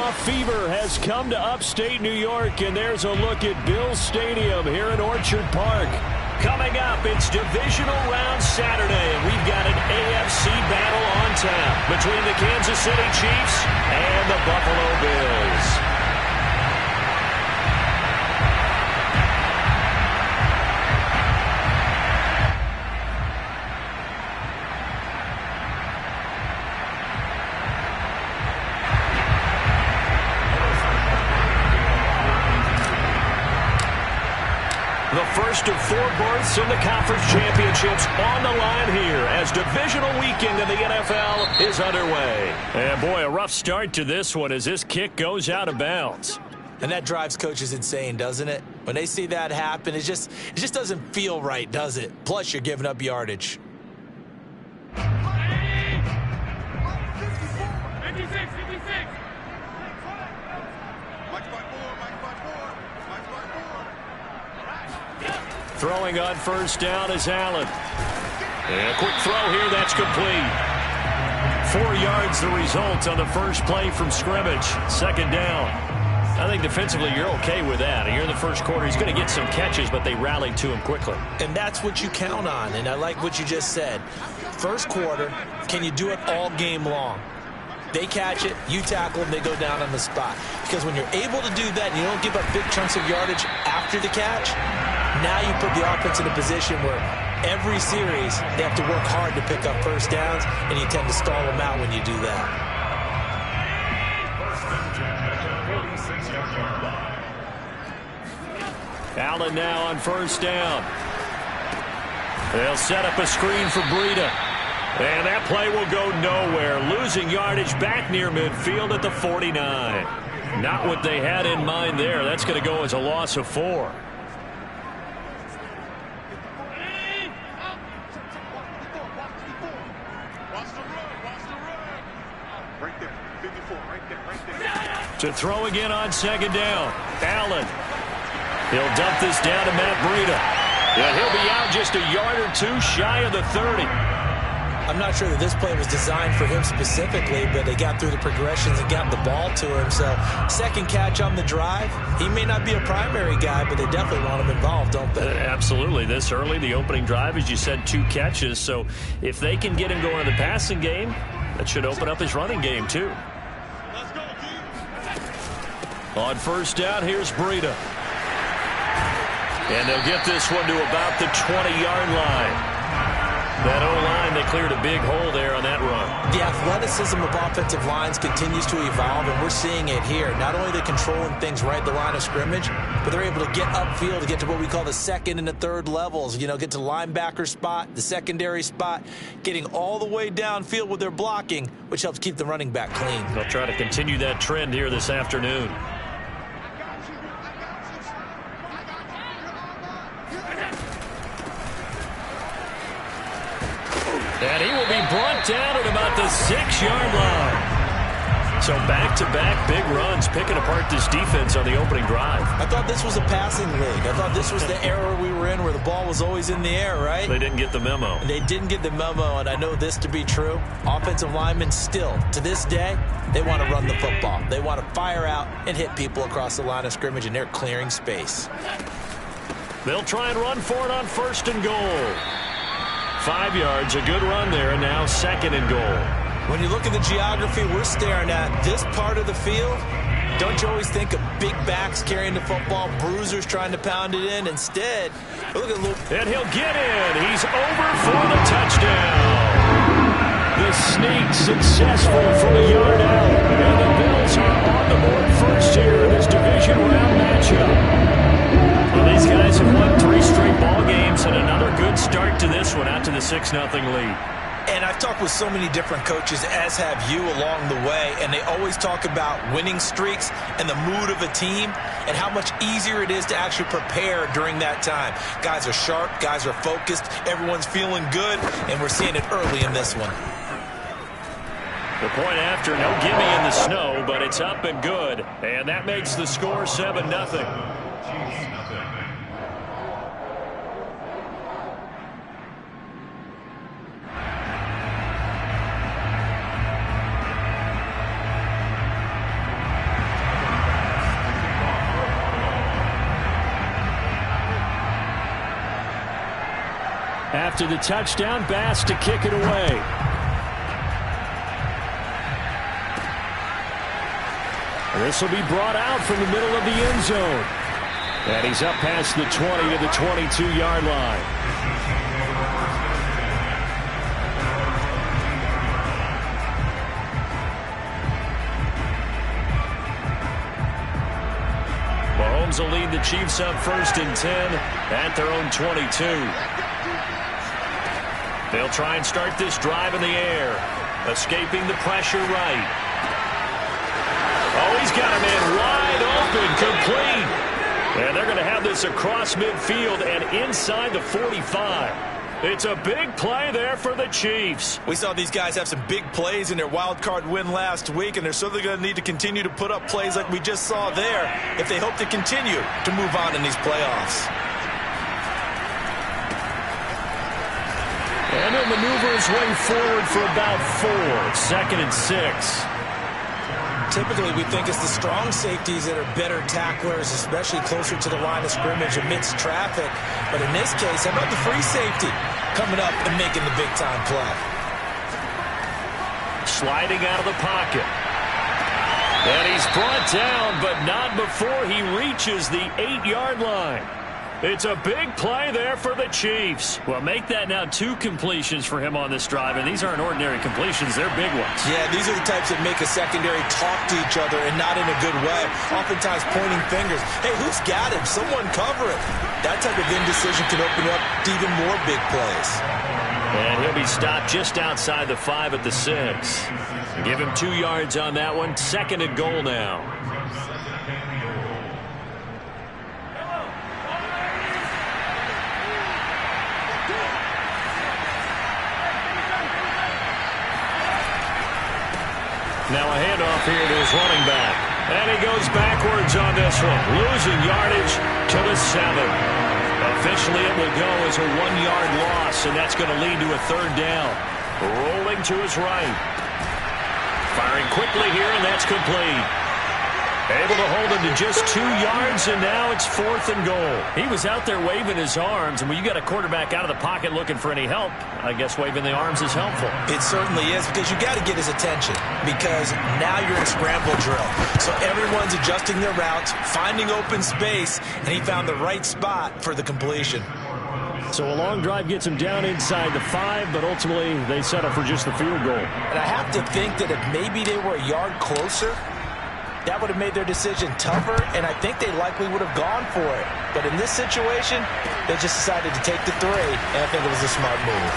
Playoff fever has come to upstate New York, and there's a look at Bills Stadium here in Orchard Park. Coming up, it's Divisional Round Saturday. We've got an AFC battle on tap between the Kansas City Chiefs and the Buffalo Bills. The first of 4 berths in the conference championships on the line here as divisional weekend in the NFL is underway. And boy, a rough start to this one as this kick goes out of bounds. And that drives coaches insane, doesn't it? When they see that happen, it just doesn't feel right, does it? Plus, you're giving up yardage. 56. Throwing on first down is Allen. And a quick throw here, that's complete. 4 yards the result on the first play from scrimmage. Second down. I think defensively you're okay with that. Here in the first quarter, he's going to get some catches, but they rallied to him quickly. And that's what you count on, and I like what you just said. First quarter, can you do it all game long? They catch it, you tackle them, they go down on the spot. Because when you're able to do that and you don't give up big chunks of yardage after the catch, now you put the offense in a position where every series they have to work hard to pick up first downs, and you tend to stall them out when you do that. Allen now on first down. They'll set up a screen for Breida. And that play will go nowhere. Losing yardage back near midfield at the 49. Not what they had in mind there. That's going to go as a loss of 4. To throw again on second down. Allen. He'll dump this down to Matt Breida. And he'll be out just a yard or 2 shy of the 30. I'm not sure that this play was designed for him specifically, but they got through the progressions and got the ball to him. So second catch on the drive. He may not be a primary guy, but they definitely want him involved, don't they? Absolutely. This early, the opening drive, as you said, 2 catches. So if they can get him going in the passing game, that should open up his running game too. On first down, here's Breida. And they'll get this one to about the 20-yard line. That O-line, they cleared a big hole there on that run. The athleticism of offensive lines continues to evolve, and we're seeing it here. Not only are they controlling things right at the line of scrimmage, but they're able to get upfield to get to what we call the second and the third levels. You know, get to linebacker spot, the secondary spot, getting all the way downfield with their blocking, which helps keep the running back clean. They'll try to continue that trend here this afternoon. And he will be brought down at about the 6-yard line. So back-to-back big runs picking apart this defense on the opening drive. I thought this was a passing league. I thought this was the era we were in where the ball was always in the air, right? They didn't get the memo. They didn't get the memo, and I know this to be true. Offensive linemen still, to this day, they want to run the football. They want to fire out and hit people across the line of scrimmage, and they're clearing space. They'll try and run for it on first and goal. 5 yards, a good run there, and now second and goal. When you look at the geography we're staring at, this part of the field, don't you always think of big backs carrying the football, bruisers trying to pound it in? Instead, look at Luke. And he'll get in. He's over for the touchdown. The sneak successful from a yard out. And the Bills are on the board first here in this division round matchup. Well, these guys have won 3 straight ball games and another good start to this one out to the 6-0 lead. And I've talked with so many different coaches, as have you, along the way, and they always talk about winning streaks and the mood of a team and how much easier it is to actually prepare during that time. Guys are sharp, guys are focused, everyone's feeling good, and we're seeing it early in this one. The point after, no gimme in the snow, but it's up and good, and that makes the score 7-0. After the touchdown, Bass to kick it away. This will be brought out from the middle of the end zone. And he's up past the 20 to the 22-yard line. Mahomes will lead the Chiefs up 1st and 10 at their own 22. They'll try and start this drive in the air. Escaping the pressure right. Oh, he's got a man wide open, complete. And they're going to have this across midfield and inside the 45. It's a big play there for the Chiefs. We saw these guys have some big plays in their wild card win last week, and they're certainly going to need to continue to put up plays like we just saw there if they hope to continue to move on in these playoffs. And he'll maneuver his way forward for about 4. 2nd and 6. Typically, we think it's the strong safeties that are better tacklers, especially closer to the line of scrimmage amidst traffic. But in this case, how about the free safety coming up and making the big-time play? Sliding out of the pocket. And he's brought down, but not before he reaches the 8-yard line. It's a big play there for the Chiefs. Well, make that now 2 completions for him on this drive, and these aren't ordinary completions. They're big ones. Yeah, these are the types that make a secondary talk to each other and not in a good way. Oftentimes pointing fingers. Hey, who's got him? Someone cover it. That type of indecision can open up to even more big plays. And he'll be stopped just outside the 5 at the 6. Give him 2 yards on that one. 2nd and goal now. Now a handoff here to his running back. And he goes backwards on this one. Losing yardage to the 7. Officially it will go as a 1-yard loss, and that's going to lead to a 3rd down. Rolling to his right. Firing quickly here, and that's complete. Able to hold him to just 2 yards, and now it's 4th and goal. He was out there waving his arms, and when you got a quarterback out of the pocket looking for any help, I guess waving the arms is helpful. It certainly is, because you got to get his attention, because now you're in scramble drill. So everyone's adjusting their routes, finding open space, and he found the right spot for the completion. So a long drive gets him down inside the 5, but ultimately they settle for just the field goal. And I have to think that if maybe they were a yard closer, that would have made their decision tougher, and I think they likely would have gone for it. But in this situation, they just decided to take the 3, and I think it was a smart move.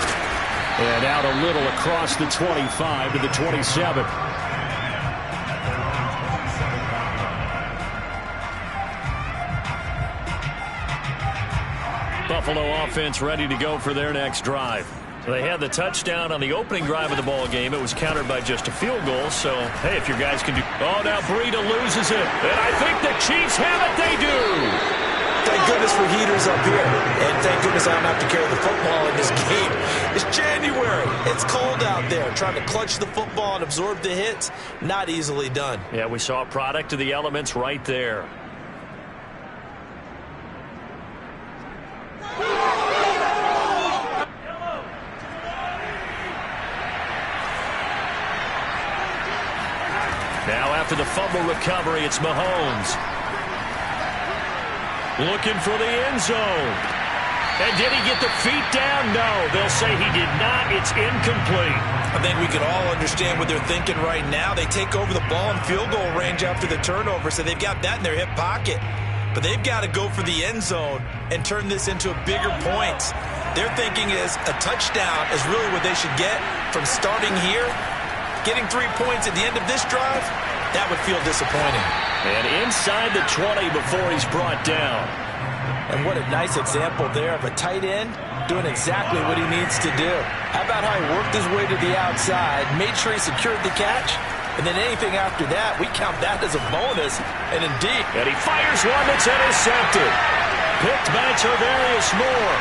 And out a little across the 25 to the 27. Buffalo offense ready to go for their next drive. They had the touchdown on the opening drive of the ball game. It was countered by just a field goal. So, hey, if your guys can do... Oh, now Breida loses it. And I think the Chiefs have it. They do. Thank goodness for heaters up here. And thank goodness I don't have to carry the football in this game. It's January. It's cold out there. Trying to clutch the football and absorb the hits, not easily done. Yeah, we saw a product of the elements right there. Now after the fumble recovery, it's Mahomes. Looking for the end zone. And did he get the feet down? No, they'll say he did not. It's incomplete. I think we can all understand what they're thinking right now. They take over the ball in field goal range after the turnover, so they've got that in their hip pocket. But they've got to go for the end zone and turn this into a bigger point. Their thinking is a touchdown is really what they should get from starting here. Getting 3 points at the end of this drive, that would feel disappointing. And inside the 20 before he's brought down. And what a nice example there of a tight end doing exactly what he needs to do. How about how he worked his way to the outside, made sure he secured the catch, and then anything after that, we count that as a bonus. And indeed. And he fires one that's intercepted. Picked by Tarvarius Moore.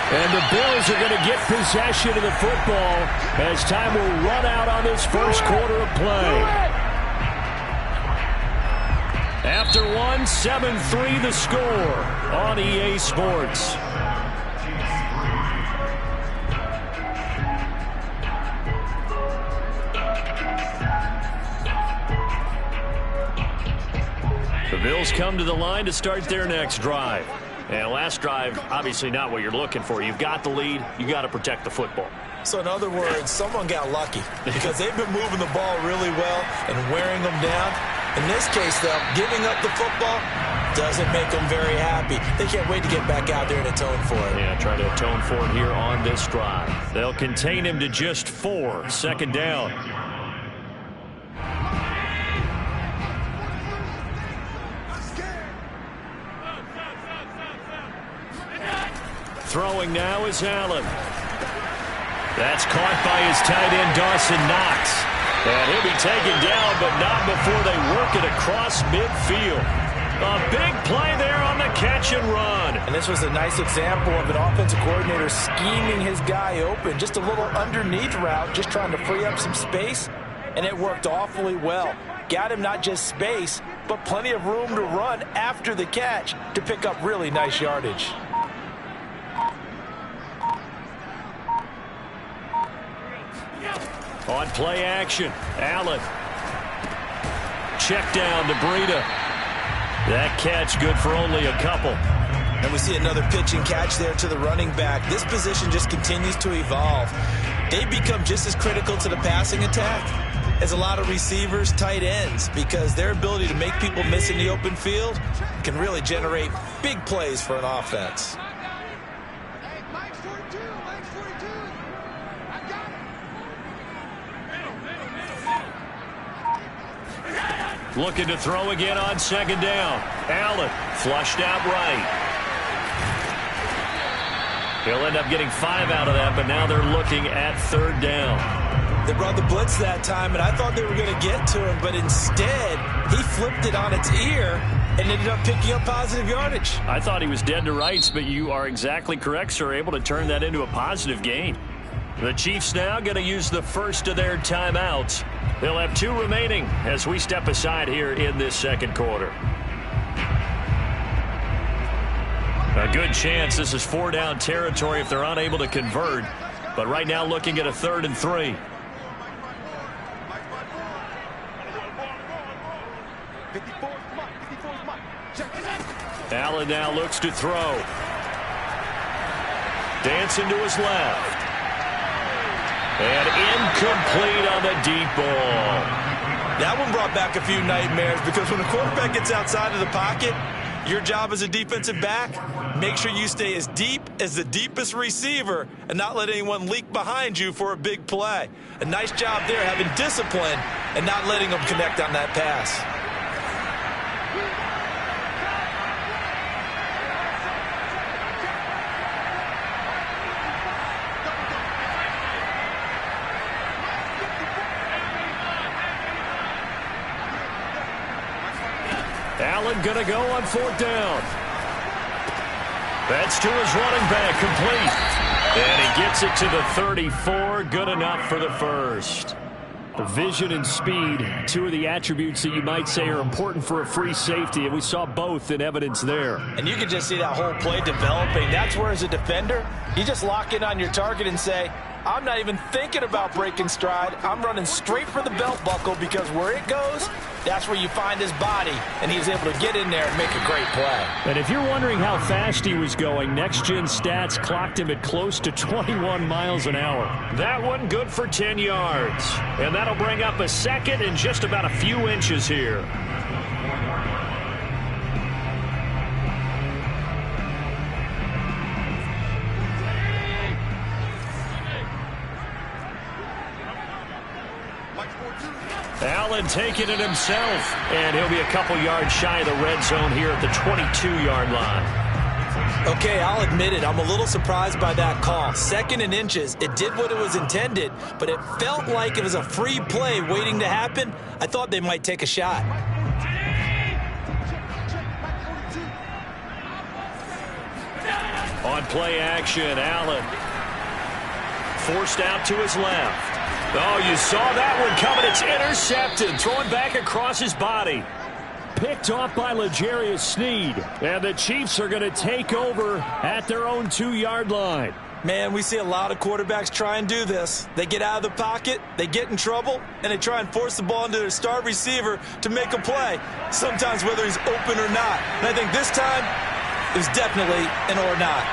And the Bills are going to get possession of the football as time will run out on this first quarter of play. After 7-3 the score on EA Sports. Bills come to the line to start their next drive. And last drive, obviously not what you're looking for. You've got the lead. You got to protect the football. So in other words, someone got lucky because they've been moving the ball really well and wearing them down. In this case, though, giving up the football doesn't make them very happy. They can't wait to get back out there and atone for it. Yeah, try to atone for it here on this drive. They'll contain him to just 4. Second down. Throwing now is Allen. That's caught by his tight end, Dawson Knox. And he'll be taken down, but not before they work it across midfield. A big play there on the catch and run. And this was a nice example of an offensive coordinator scheming his guy open. Just a little underneath route, just trying to free up some space. And it worked awfully well. Got him not just space, but plenty of room to run after the catch to pick up really nice yardage. On play action, Allen. Check down to Breida. That catch good for only a couple. And we see another pitch and catch there to the running back. This position just continues to evolve. They become just as critical to the passing attack as a lot of receivers, tight ends, because their ability to make people miss in the open field can really generate big plays for an offense. Looking to throw again on second down. Allen flushed out right. He'll end up getting 5 out of that, but now they're looking at third down. They brought the blitz that time, and I thought they were going to get to him, but instead he flipped it on its ear and ended up picking up positive yardage. I thought he was dead to rights, but you are exactly correct, sir. Able to turn that into a positive gain. The Chiefs now going to use the first of their timeouts. They'll have 2 remaining as we step aside here in this second quarter. A good chance this is 4-down territory if they're unable to convert. But right now looking at a 3rd and 3. Allen now looks to throw. Dancing to his left. And incomplete on the deep ball. That one brought back a few nightmares because when the quarterback gets outside of the pocket, your job as a defensive back, make sure you stay as deep as the deepest receiver and not let anyone leak behind you for a big play. A nice job there having discipline and not letting them connect on that pass. Allen going to go on 4th down. That's to his running back, complete. And he gets it to the 34, good enough for the first. The vision and speed, 2 of the attributes that you might say are important for a free safety, and we saw both in evidence there. And you can just see that whole play developing. That's where, as a defender, you just lock in on your target and say, I'm not even thinking about breaking stride. I'm running straight for the belt buckle because where it goes, that's where you find his body, and he's able to get in there and make a great play. And if you're wondering how fast he was going, Next Gen Stats clocked him at close to 21 miles an hour. That one good for 10 yards. And that'll bring up a 2nd and just about a few inches here. Allen taking it himself, and he'll be a couple yards shy of the red zone here at the 22-yard line. Okay, I'll admit it. I'm a little surprised by that call. 2nd and inches. It did what it was intended, but it felt like it was a free play waiting to happen. I thought they might take a shot. On play action, Allen forced out to his left. Oh, you saw that one coming. It's intercepted, throwing back across his body. picked off by L'Jarius Sneed. And the Chiefs are going to take over at their own 2-yard line. Man, we see a lot of quarterbacks try and do this. They get out of the pocket, they get in trouble, and they try and force the ball into their star receiver to make a play, sometimes whether he's open or not. And I think this time, it was definitely an or not.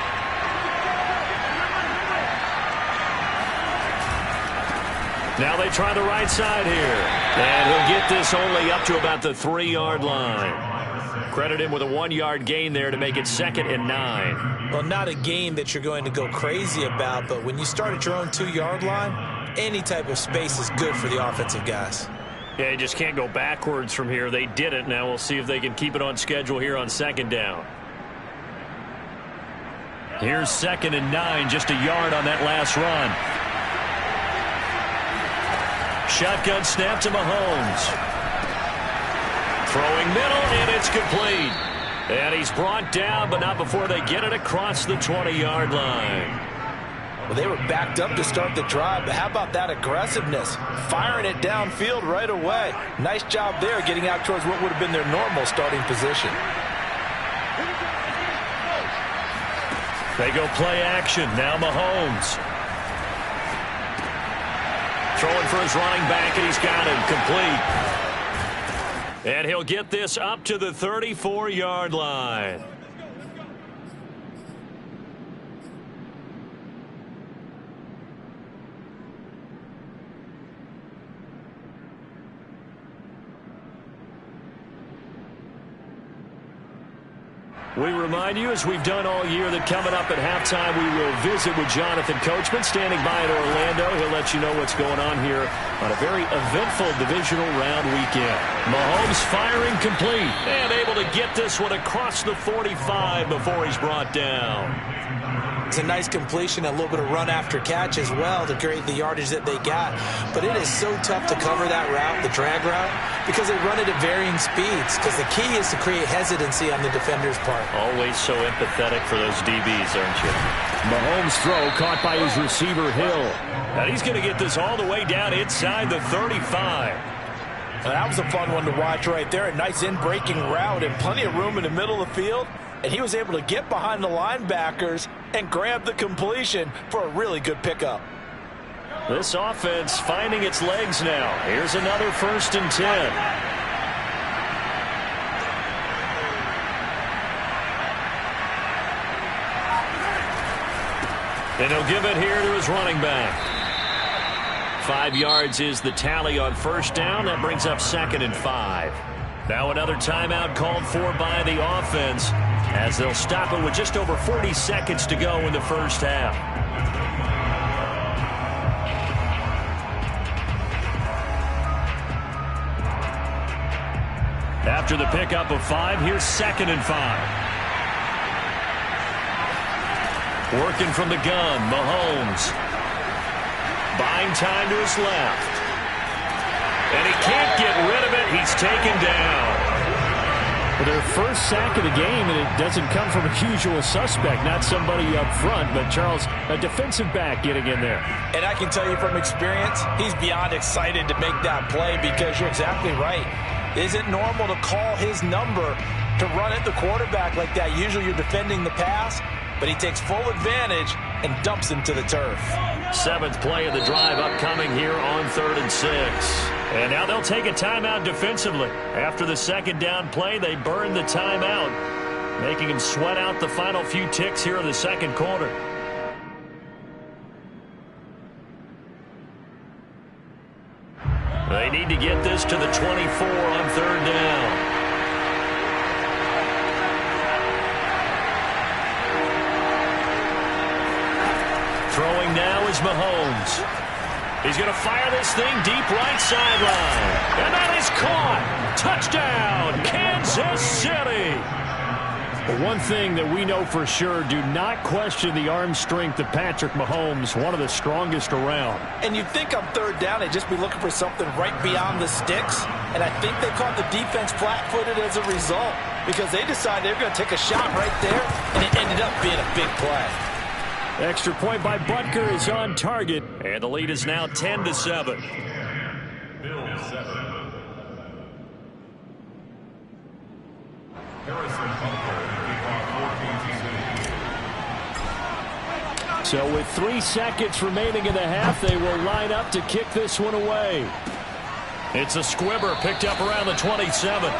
Now they try the right side here. And he'll get this only up to about the 3-yard line. Credit him with a 1-yard gain there to make it 2nd and 9. Well, not a gain that you're going to go crazy about, but when you start at your own 2-yard line, any type of space is good for the offensive guys. Yeah, you just can't go backwards from here. They did it. Now we'll see if they can keep it on schedule here on 2nd down. Here's 2nd and 9, just a yard on that last run. Shotgun snap to Mahomes. Throwing middle, and it's complete. And he's brought down, but not before they get it across the 20-yard line. Well, they were backed up to start the drive, but how about that aggressiveness? Firing it downfield right away. Nice job there getting out towards what would have been their normal starting position. They go play action. Now Mahomes. Throwing for his running back, and he's got him complete. And he'll get this up to the 34-yard line. We remind you, as we've done all year, that coming up at halftime, we will visit with Jonathan Coachman, standing by in Orlando. He'll let you know what's going on here on a very eventful divisional round weekend. Mahomes firing complete and able to get this one across the 45 before he's brought down. It's a nice completion, a little bit of run after catch as well to create the yardage that they got. But it is so tough to cover that route, the drag route, because they run it at varying speeds. Because the key is to create hesitancy on the defender's part. Always so empathetic for those DBs, aren't you? Mahomes' throw caught by his receiver, Hill. And he's going to get this all the way down inside the 35. That was a fun one to watch right there. A nice in-breaking route and plenty of room in the middle of the field. And he was able to get behind the linebackers and grab the completion for a really good pickup. This offense finding its legs now. Here's another 1st and 10. And he'll give it here to his running back. 5 yards is the tally on 1st down. That brings up 2nd and 5. Now another timeout called for by the offense, as they'll stop it with just over 40 seconds to go in the 1st half. After the pickup of 5, here's 2nd and 5. Working from the gun, Mahomes. Buying time to his left. And he can't get rid of it. He's taken down. For their first sack of the game, and it doesn't come from a usual suspect, not somebody up front, but Charles, a defensive back getting in there. And I can tell you from experience, he's beyond excited to make that play, because you're exactly right. Is it normal to call his number to run at the quarterback like that? Usually you're defending the pass, but he takes full advantage and dumps him to the turf. 7th play of the drive upcoming here on 3rd and 6. And now they'll take a timeout defensively. After the 2nd down play, they burn the timeout, making him sweat out the final few ticks here in the 2nd quarter. They need to get this to the 24 on 3rd down. Throwing now is Mahomes. He's going to fire this thing deep right sideline. And that is caught. Touchdown, Kansas City. But one thing that we know for sure, do not question the arm strength of Patrick Mahomes, one of the strongest around. And you'd think on 3rd down they'd just be looking for something right beyond the sticks. And I think they caught the defense flat-footed as a result, because they decided they were going to take a shot right there, and it ended up being a big play. Extra point by Butker is on target, and the lead is now 10-7. So with 3 seconds remaining in the half, they will line up to kick this one away. It's a squibber picked up around the 27.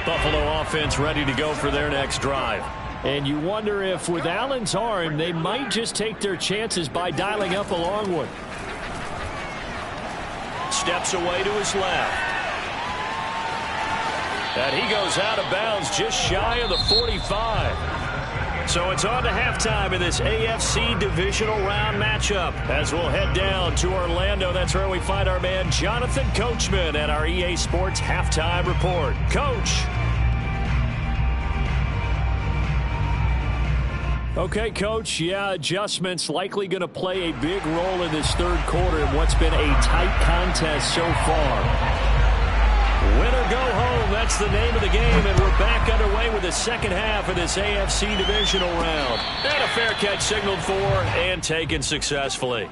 Buffalo offense ready to go for their next drive. And you wonder if with Allen's arm, they might just take their chances by dialing up a long one. Steps away to his left. And he goes out of bounds just shy of the 45. So it's on to halftime in this AFC divisional round matchup as we'll head down to Orlando. That's where we find our man Jonathan Coachman at our EA Sports Halftime Report. Coach. Okay, Coach, yeah, adjustments likely going to play a big role in this third quarter in what's been a tight contest so far. Win or go home, that's the name of the game, and we're back underway with the second half of this AFC divisional round. And a fair catch signaled for and taken successfully.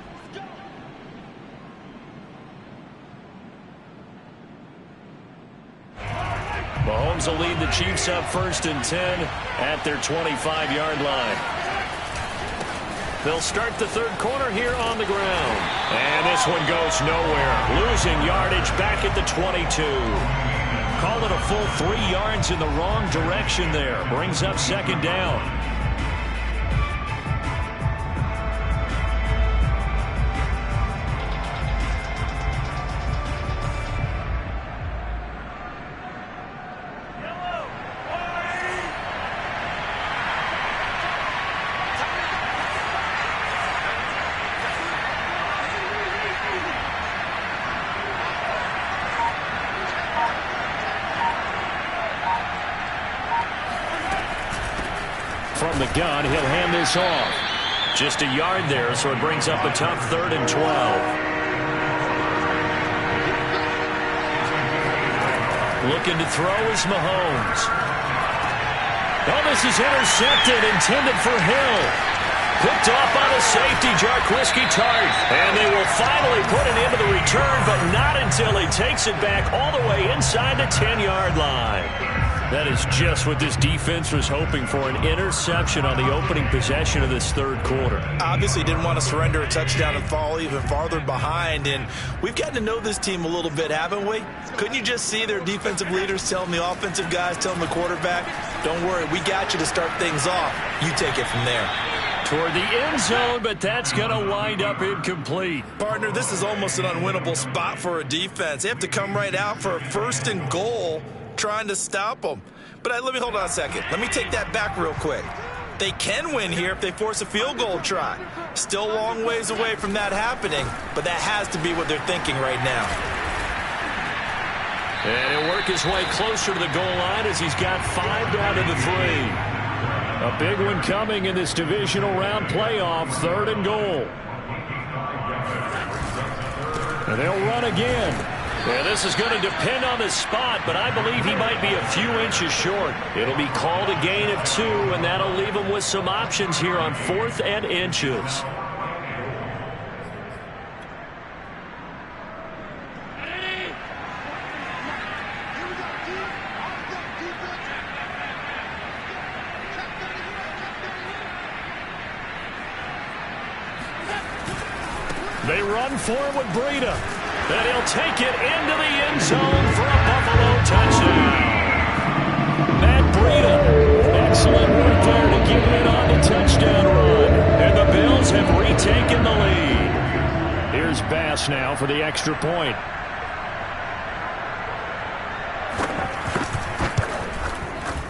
Mahomes will lead the Chiefs up 1st and 10 at their 25-yard line. They'll start the third quarter here on the ground. And this one goes nowhere. Losing yardage back at the 22. Call it a full 3 yards in the wrong direction there. Brings up second down. From the gun, he'll hand this off. Just a yard there, so it brings up a tough 3rd and 12. Looking to throw is Mahomes. Oh, this is intercepted, intended for Hill. Picked off by the safety, Jarquiski Tart. And they will finally put an end to the return, but not until he takes it back all the way inside the 10-yard line. That is just what this defense was hoping for, an interception on the opening possession of this third quarter. Obviously didn't want to surrender a touchdown and fall even farther behind, and we've gotten to know this team a little bit, haven't we? Couldn't you just see their defensive leaders telling the offensive guys, telling the quarterback, don't worry, we got you to start things off. You take it from there. Toward the end zone, but that's going to wind up incomplete. Partner, this is almost an unwinnable spot for a defense. They have to come right out for a 1st and goal, trying to stop them. But let me hold on a second. Let me take that back real quick. They can win here if they force a field goal try. Still a long ways away from that happening, but that has to be what they're thinking right now. And he'll work his way closer to the goal line as he's got 5 down to the 3. A big one coming in this divisional round playoff, 3rd and goal. And they'll run again. Yeah, this is going to depend on the spot, but I believe he might be a few inches short. It'll be called a gain of 2, and that'll leave him with some options here on 4th and inches. They run forward with Breida. And he'll take it into the end zone for a Buffalo touchdown. Matt Breida, excellent work there to get it on the touchdown run. And the Bills have retaken the lead. Here's Bass now for the extra point.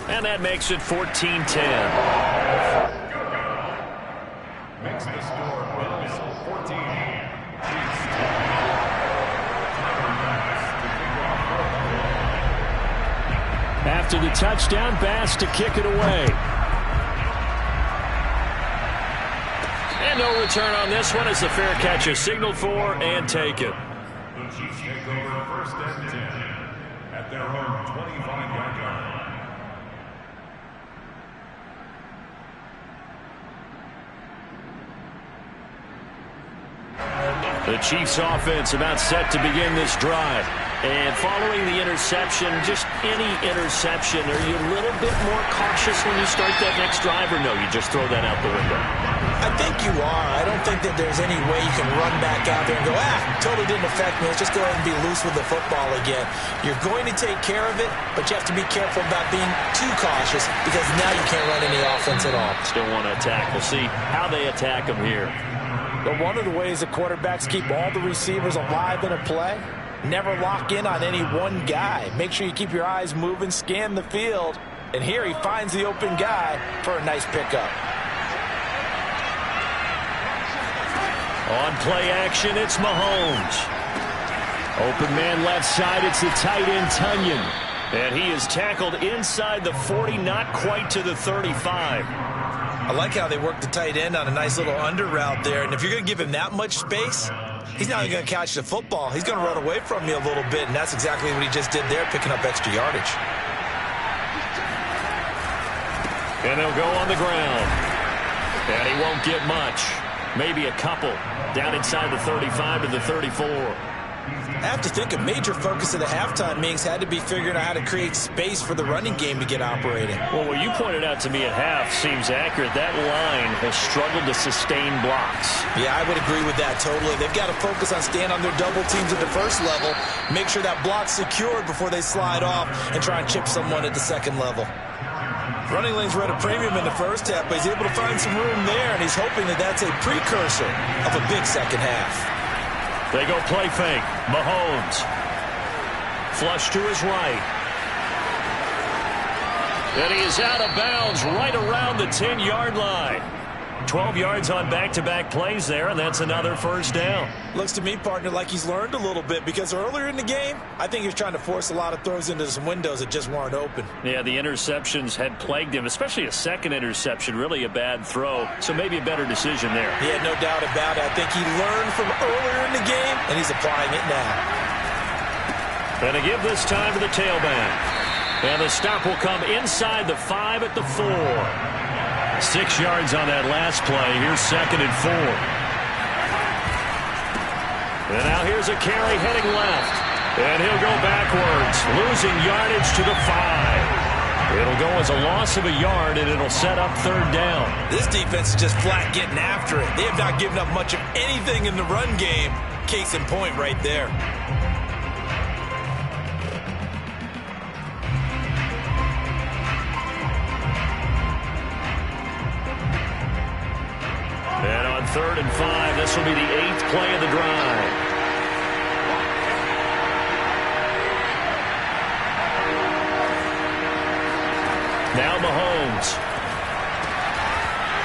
And that makes it 14-10. Makes the score Bills 14. After the touchdown, Bass to kick it away. And no return on this one as the fair catch is signaled for and taken. The Chiefs take over 1st and 10 at their own 25-yard line. The Chiefs offense about set to begin this drive. And following the interception, just any interception, are you a little bit more cautious when you start that next drive, or no, you just throw that out the window? I think you are. I don't think that there's any way you can run back out there and go, totally didn't affect me. Let's just go ahead and be loose with the football again. You're going to take care of it, but you have to be careful about being too cautious because now you can't run any offense at all. Still want to attack. We'll see how they attack them here. But one of the ways that quarterbacks keep all the receivers alive in a play, never lock in on any one guy. Make sure you keep your eyes moving, scan the field, and here he finds the open guy for a nice pickup. On play action, it's Mahomes. Open man left side, it's the tight end Tunyon. And he is tackled inside the 40, not quite to the 35. I like how they work the tight end on a nice little under route there. And if you're going to give him that much space, he's not going to catch the football. He's going to run away from you a little bit, and that's exactly what he just did there, picking up extra yardage. And they'll go on the ground. And he won't get much. Maybe a couple. Down inside the 35 to the 34. I have to think a major focus of the halftime meetings had to be figuring out how to create space for the running game to get operating. Well, what you pointed out to me at half seems accurate. That line has struggled to sustain blocks. Yeah, I would agree with that totally. They've got to focus on staying on their double teams at the first level, make sure that block's secured before they slide off and try and chip someone at the second level. Running lanes were at a premium in the first half, but he's able to find some room there, and he's hoping that that's a precursor of a big second half. They go play fake. Mahomes. Flush to his right. And he is out of bounds right around the 10-yard line. 12 yards on back-to-back plays there, and that's another first down. Looks to me, partner, like he's learned a little bit because earlier in the game, I think he was trying to force a lot of throws into some windows that just weren't open. Yeah, the interceptions had plagued him, especially a second interception, really a bad throw, so maybe a better decision there. Yeah, no doubt about it. I think he learned from earlier in the game, and he's applying it now. And to give this time to the tailback. And the stop will come inside the 5 at the 4. 6 yards on that last play. Here's 2nd and 4. And now here's a carry heading left. And he'll go backwards, losing yardage to the 5. It'll go as a loss of a yard, and it'll set up 3rd down. This defense is just flat getting after it. They have not given up much of anything in the run game. Case in point right there. And on 3rd and 5, this will be the 8th play of the drive. Now Mahomes.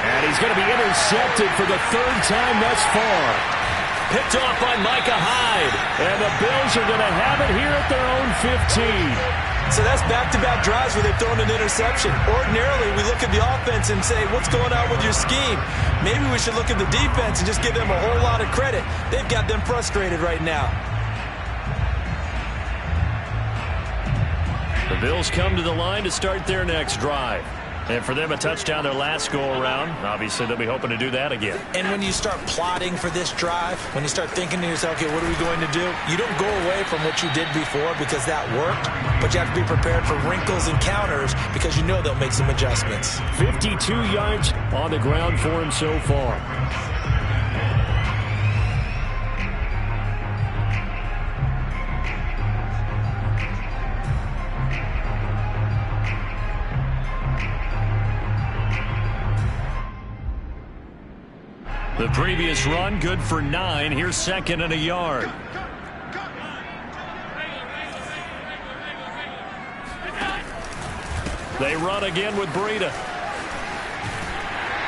And he's going to be intercepted for the 3rd time thus far. Picked off by Micah Hyde. And the Bills are going to have it here at their own 15. So that's back-to-back drives where they've thrown an interception. Ordinarily, we look at the offense and say, what's going on with your scheme? Maybe we should look at the defense and just give them a whole lot of credit. They've got them frustrated right now. The Bills come to the line to start their next drive. And for them, a touchdown their last go-around. Obviously, they'll be hoping to do that again. And when you start plotting for this drive, when you start thinking to yourself, okay, what are we going to do? You don't go away from what you did before because that worked, but you have to be prepared for wrinkles and counters because you know they'll make some adjustments. 52 yards on the ground for him so far. The previous run, good for 9. Here's 2nd and a yard. They run again with Breida.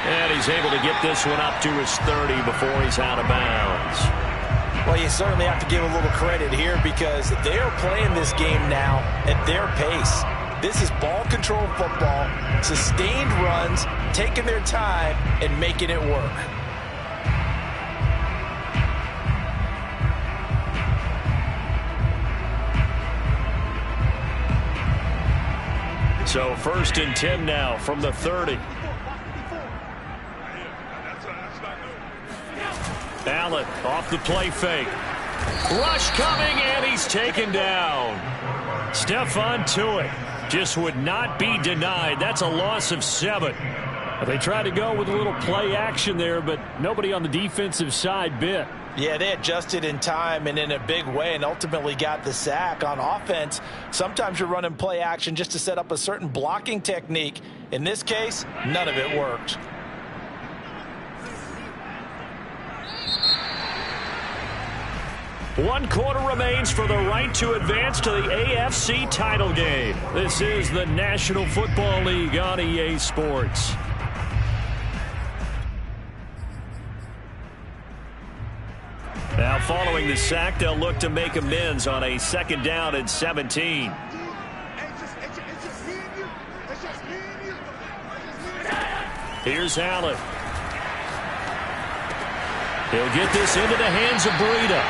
And he's able to get this one up to his 30 before he's out of bounds. Well, you certainly have to give a little credit here because they are playing this game now at their pace. This is ball control football, sustained runs, taking their time, and making it work. So 1st and 10 now from the 30. Allen off the play fake. Rush coming, and he's taken down. Stephon Tuitt just would not be denied. That's a loss of 7. They tried to go with a little play action there, but nobody on the defensive side bit. Yeah, they adjusted in time and in a big way and ultimately got the sack. On offense, sometimes you're running play action just to set up a certain blocking technique. In this case, none of it worked. One quarter remains for the right to advance to the AFC title game. This is the National Football League on EA Sports. Now following the sack, they'll look to make amends on a 2nd down and 17. Here's Allen. He'll get this into the hands of Breida.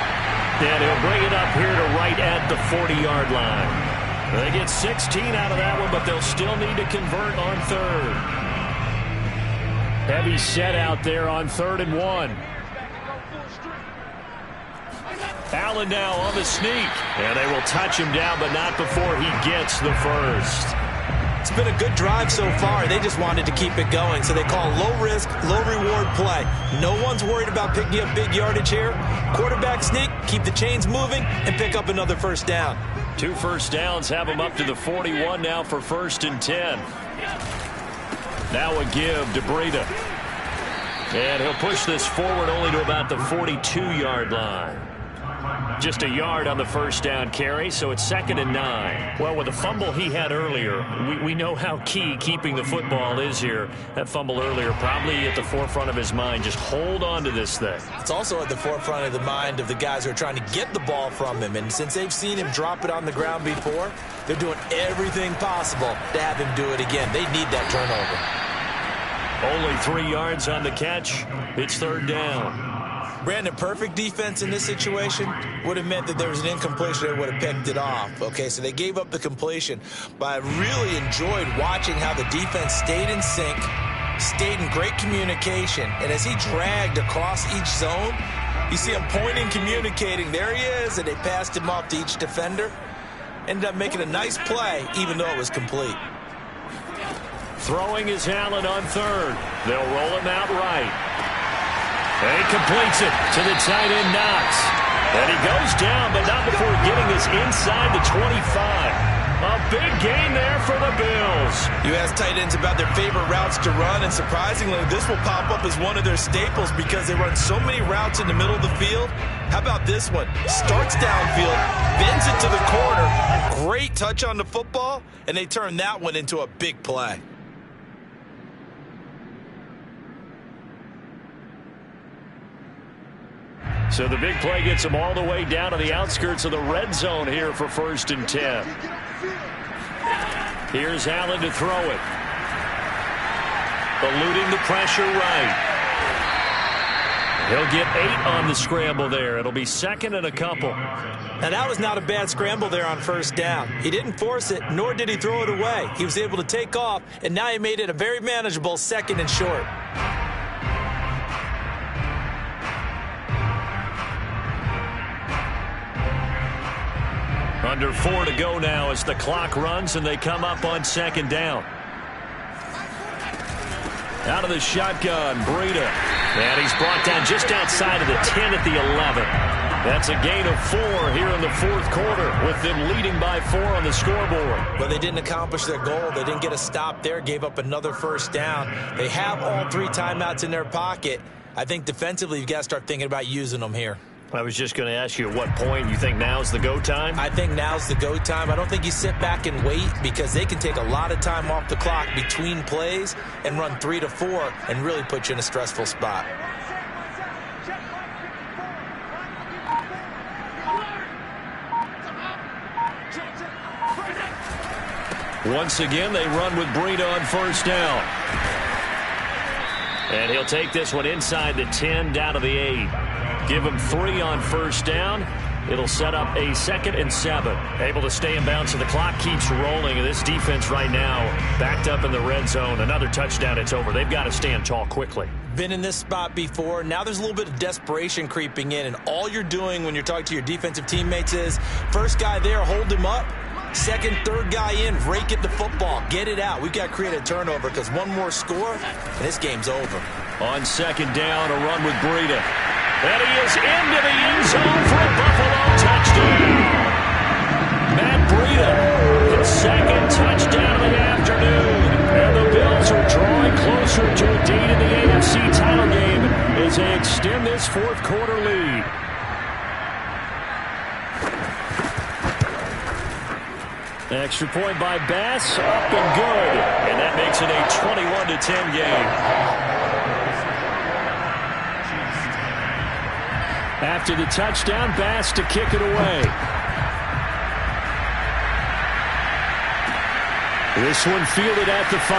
And he'll bring it up here to right at the 40-yard line. They get 16 out of that one, but they'll still need to convert on 3rd. Heavy set out there on 3rd and 1. Allen now on the sneak. And they will touch him down, but not before he gets the first. It's been a good drive so far. They just wanted to keep it going, so they call low-risk, low-reward play. No one's worried about picking up big yardage here. Quarterback sneak, keep the chains moving, and pick up another 1st down. 2 first downs have him up to the 41 now for 1st and 10. Now a give to Breida. And he'll push this forward only to about the 42-yard line. Just a yard on the 1st down carry, so it's 2nd and 9. Well, with the fumble he had earlier, we know how key keeping the football is here. That fumble earlier probably at the forefront of his mind. Just hold on to this thing. It's also at the forefront of the mind of the guys who are trying to get the ball from him. And since they've seen him drop it on the ground before, they're doing everything possible to have him do it again. They need that turnover. Only 3 yards on the catch. It's 3rd down. Brandon, perfect defense in this situation would have meant that there was an incompletion that would have picked it off. Okay, so they gave up the completion. But I really enjoyed watching how the defense stayed in sync, stayed in great communication. And as he dragged across each zone, you see him pointing, communicating. There he is, and they passed him off to each defender. Ended up making a nice play, even though it was complete. Throwing is Allen on 3rd. They'll roll him out right. And he completes it to the tight end, Knox. And he goes down, but not before getting this inside the 25. A big gain there for the Bills. You ask tight ends about their favorite routes to run, and surprisingly, this will pop up as one of their staples because they run so many routes in the middle of the field. How about this one? Starts downfield, bends it to the corner. Great touch on the football, and they turn that one into a big play. So the big play gets them all the way down to the outskirts of the red zone here for 1st and 10. Here's Allen to throw it. Eluding the pressure right. He'll get 8 on the scramble there. It'll be 2nd and a couple. Now, that was not a bad scramble there on 1st down. He didn't force it, nor did he throw it away. He was able to take off, and now he made it a very manageable 2nd and short. Under 4 to go now as the clock runs and they come up on 2nd down. Out of the shotgun, Breida. And he's brought down just outside of the 10 at the 11. That's a gain of 4 here in the 4th quarter with them leading by 4 on the scoreboard. But they didn't accomplish their goal. They didn't get a stop there, gave up another 1st down. They have all 3 timeouts in their pocket. I think defensively you've got to start thinking about using them here. I was just going to ask you at what point you think now's the go time? I think now's the go time. I don't think you sit back and wait because they can take a lot of time off the clock between plays and run 3 to 4 and really put you in a stressful spot. Once again, they run with Breida on 1st down. And he'll take this one inside the 10 down to the 8. Give him 3 on 1st down. It'll set up a 2nd and 7. Able to stay in bounds, so the clock keeps rolling. And this defense right now backed up in the red zone. Another touchdown, it's over. They've got to stand tall quickly. Been in this spot before. Now there's a little bit of desperation creeping in, and all you're doing when you're talking to your defensive teammates is first guy there, hold him up. Second, third guy in, rake at the football. Get it out. We've got to create a turnover because one more score, and this game's over. On 2nd down, a run with Breida. And he is into the end zone for a Buffalo touchdown. Matt Breida, his 2nd touchdown of the afternoon. And the Bills are drawing closer to a date in the AFC title game as they extend this 4th quarter lead. Extra point by Bass, up and good. And that makes it a 21-10 game. After the touchdown, Bass to kick it away. This one fielded at the 5.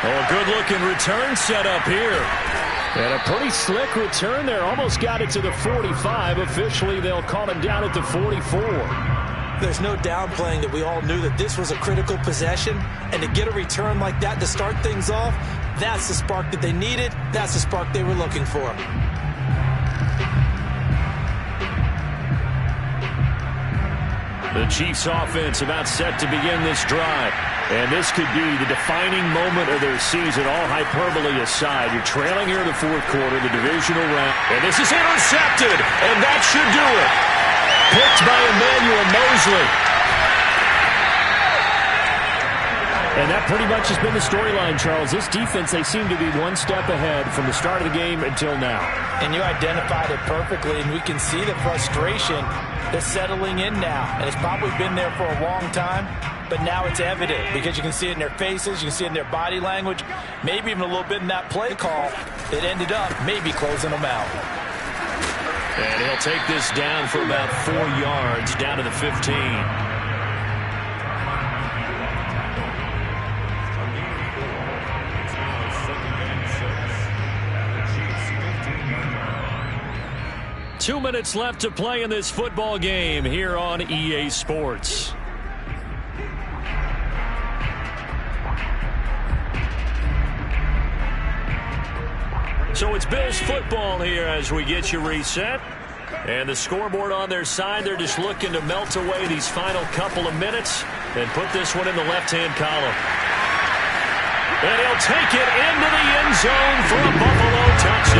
Oh, a good-looking return set up here. And a pretty slick return there. Almost got it to the 45. Officially, they'll call him down at the 44. There's no downplaying that we all knew that this was a critical possession. And to get a return like that to start things off, that's the spark that they needed. That's the spark they were looking for. The Chiefs offense about set to begin this drive. And this could be the defining moment of their season, all hyperbole aside. You're trailing here in the 4th quarter, the divisional round. And this is intercepted, and that should do it. Picked by Emmanuel Mosley. And that pretty much has been the storyline, Charles. This defense, they seem to be one step ahead from the start of the game until now. And you identified it perfectly, and we can see the frustration that's settling in now. And it's probably been there for a long time, but now it's evident because you can see it in their faces, you can see it in their body language, maybe even a little bit in that play call that ended up maybe closing them out. And he'll take this down for about 4 yards, down to the 15. Two minutes left to play in this football game here on EA Sports. So it's Bills football here as we get you reset. And the scoreboard on their side, they're just looking to melt away these final couple of minutes and put this one in the left-hand column. And he'll take it into the end zone for a Buffalo touchdown.